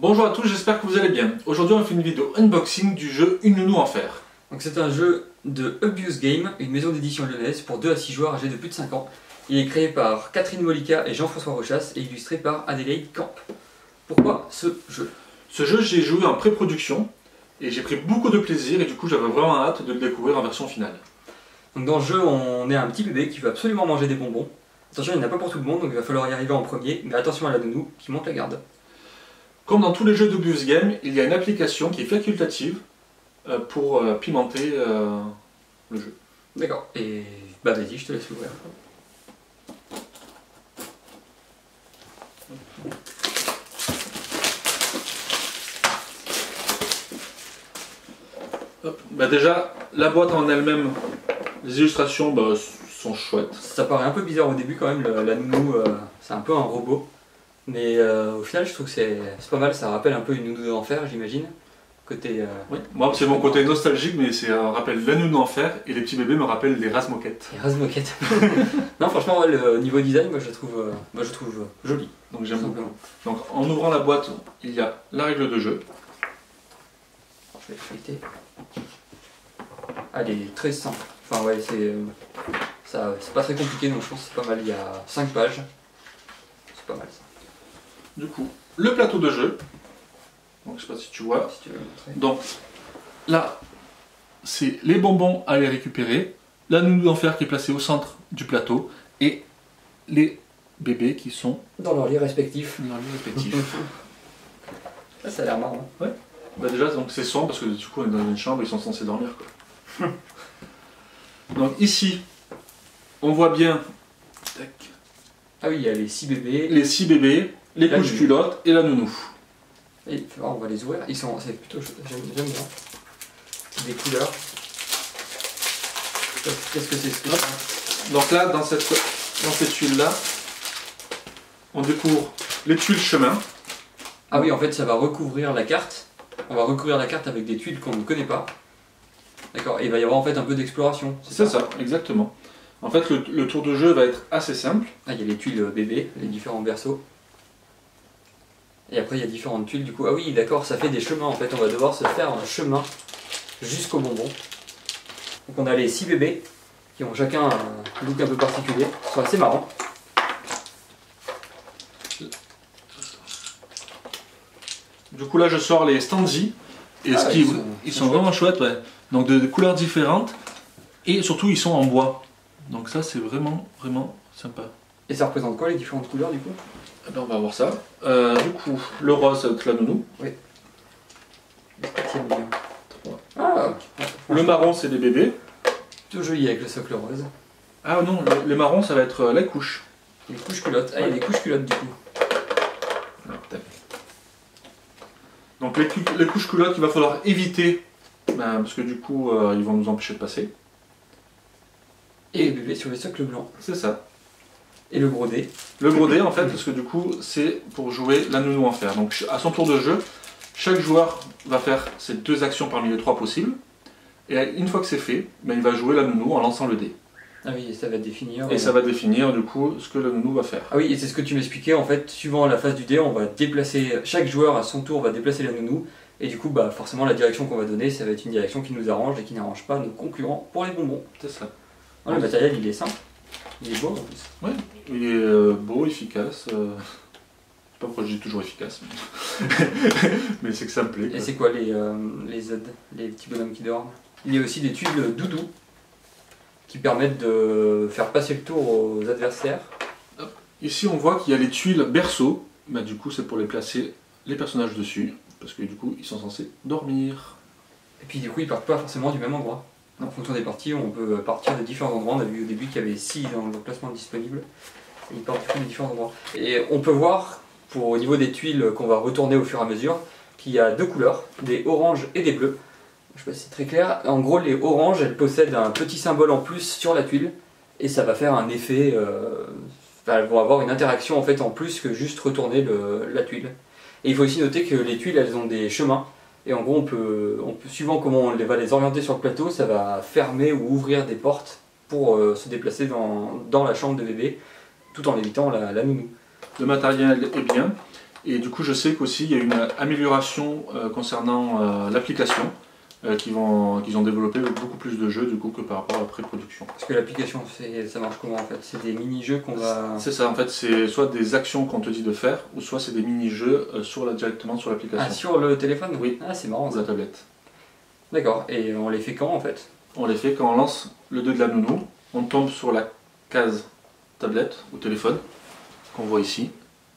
Bonjour à tous, j'espère que vous allez bien. Aujourd'hui on fait une vidéo unboxing du jeu Une Nounou en fer. Donc c'est un jeu de Abuse Game, une maison d'édition lyonnaise pour 2 à 6 joueurs âgés de plus de 5 ans. Il est créé par Catherine Mollica et Jean-François Rochas et illustré par Adélaïde Camp. Pourquoi ce jeu? Ce jeu j'ai joué en pré-production et j'ai pris beaucoup de plaisir et du coup j'avais vraiment hâte de le découvrir en version finale. Donc dans le jeu on est un petit bébé qui veut absolument manger des bonbons. Attention, il n'y en a pas pour tout le monde donc il va falloir y arriver en premier, mais attention à la nounou qui monte la garde. Comme dans tous les jeux d'Abuse Game, il y a une application qui est facultative pour pimenter le jeu. D'accord, et bah vas-y, je te laisse l'ouvrir. Bah déjà, la boîte en elle-même, les illustrations sont chouettes. Ça paraît un peu bizarre au début quand même, la nounou, c'est un peu un robot. Mais au final, je trouve que c'est pas mal, ça rappelle un peu une nounou d'enfer, j'imagine. Côté. Oui. Moi, c'est mon côté nostalgique, mais c'est un rappel la nounou d'enfer et les petits bébés me rappellent les Razmoquettes. Les Razmoquettes. Non, franchement, le niveau design, moi je le trouve joli. Donc j'aime beaucoup. Donc en ouvrant la boîte, il y a la règle de jeu. Je vais feuilleter. Elle est très simple. Enfin, ouais, c'est pas très compliqué, donc je pense que c'est pas mal. Il y a 5 pages. C'est pas mal ça. Du coup, le plateau de jeu. Donc, je sais pas si tu vois. Si tu veux montrer. Donc là, c'est les bonbons à les récupérer, la nounou d'enfer qui est placée au centre du plateau et les bébés qui sont dans leur lit respectif. dans leur lit respectif. Là, ça a l'air marrant. Ouais. Bah déjà, donc c'est sombre parce que du coup on est dans une chambre, ils sont censés dormir quoi. Donc ici, on voit bien. Tac. Ah oui, il y a les 6 bébés. Les 6 bébés, les couches culottes et la nounou. Et on va les ouvrir, c'est plutôt, j'aime bien. Des couleurs. Qu'est-ce que c'est ce truc? Donc là, dans cette tuile-là, on découvre les tuiles chemin. Ah oui, en fait, ça va recouvrir la carte. On va recouvrir la carte avec des tuiles qu'on ne connaît pas. D'accord, et il va y avoir en fait un peu d'exploration. C'est ça, exactement. En fait, le tour de jeu va être assez simple. Ah, il y a les tuiles bébés, les différents berceaux. Et après, il y a différentes tuiles, du coup. Ah oui, d'accord, ça fait des chemins, en fait. On va devoir se faire un chemin jusqu'au bonbon. Donc on a les 6 bébés, qui ont chacun un look un peu particulier. Ils sont assez marrants. Du coup, là, je sors les Stanzi. Et ils sont vraiment chouettes, ouais. Donc, de couleurs différentes. Et surtout, ils sont en bois. Donc ça, c'est vraiment sympa. Et ça représente quoi, les différentes couleurs, du coup? Eh ben, on va voir ça. Du coup, le rose, avec la nounou. Oui. Ah, le marron, c'est les bébés. Tout joli avec le socle rose. Ah non, les marrons, ça va être la couche. Les couches culottes. Ah, il y a des couches culottes, du coup. Donc les couches culottes, il va falloir éviter, parce que du coup, ils vont nous empêcher de passer. Et les bébés sur les socles blancs. C'est ça. Et le brodé. Le brodé, en fait, parce que du coup, c'est pour jouer la nounou en fer. Donc à son tour de jeu, chaque joueur va faire ses 2 actions parmi les 3 possibles. Et une fois que c'est fait, il va jouer la nounou en lançant le dé. Ah oui, et ça va définir... Et ça va définir du coup ce que la nounou va faire. Ah oui, et c'est ce que tu m'expliquais, en fait, suivant la phase du dé, on va déplacer, chaque joueur à son tour va déplacer la nounou, et du coup, forcément, la direction qu'on va donner, ça va être une direction qui nous arrange et qui n'arrange pas nos concurrents pour les bonbons. C'est ça. Ah, le matériel, il est simple, il est beau en plus. Oui, il est beau, efficace. Je sais pas pourquoi je dis toujours efficace, mais c'est que ça me plaît. Et c'est quoi les Z, les petits bonhommes qui dorment? Il y a aussi des tuiles doudou qui permettent de faire passer le tour aux adversaires. Ici on voit qu'il y a les tuiles berceau, du coup c'est pour les placer les personnages dessus, parce que du coup ils sont censés dormir. Et puis du coup ils partent pas forcément du même endroit. En fonction des parties, on peut partir de différents endroits. On a vu au début qu'il y avait 6 dans le placement disponible. Et ils partent du coup de différents endroits. Et on peut voir, au niveau des tuiles qu'on va retourner au fur et à mesure, qu'il y a 2 couleurs, des oranges et des bleus. Je sais pas si c'est très clair. En gros, les oranges, elles possèdent un petit symbole en plus sur la tuile. Et ça va faire un effet... elles vont avoir une interaction en fait en plus que juste retourner la tuile. Et il faut aussi noter que les tuiles, elles ont des chemins. Et en gros, on peut suivant comment on va les orienter sur le plateau, ça va fermer ou ouvrir des portes pour se déplacer dans la chambre de bébé, tout en évitant la nounou. Le matériel est bien. Et du coup, je sais qu'aussi il y a une amélioration concernant l'application qu'ils ont développé beaucoup plus de jeux du coup que par rapport à la pré-production. Parce que l'application, ça marche comment en fait? C'est des mini-jeux qu'on va... C'est ça, en fait, c'est soit des actions qu'on te dit de faire, ou soit c'est des mini-jeux directement sur l'application. Ah, sur le téléphone? Oui. Ah, c'est marrant Ou ça. la tablette. D'accord, et on les fait quand en fait? On les fait quand on lance le 2 de la nounou, on tombe sur la case tablette ou téléphone, qu'on voit ici.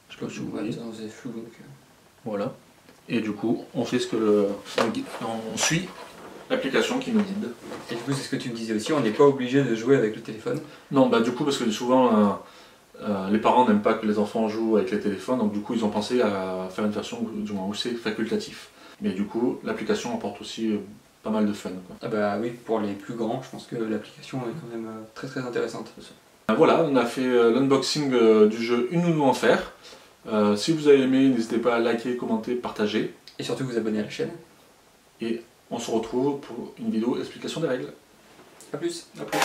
Je sais pas si vous voyez. C'est flou donc... Voilà. Et du coup, on fait on suit l'application qui nous guide. Et du coup, c'est ce que tu me disais aussi, on n'est pas obligé de jouer avec le téléphone. Non, bah du coup, parce que souvent, les parents n'aiment pas que les enfants jouent avec les téléphones, donc du coup, ils ont pensé à faire une version du moins où c'est facultatif. Mais du coup, l'application apporte aussi pas mal de fun, quoi. Ah bah oui, pour les plus grands, je pense que l'application est quand même très très intéressante. Voilà, on a fait l'unboxing du jeu Une Nounou en fer. Si vous avez aimé, n'hésitez pas à liker, commenter, partager. Et surtout vous abonner à la chaîne. Et on se retrouve pour une vidéo explication des règles. A plus. À plus.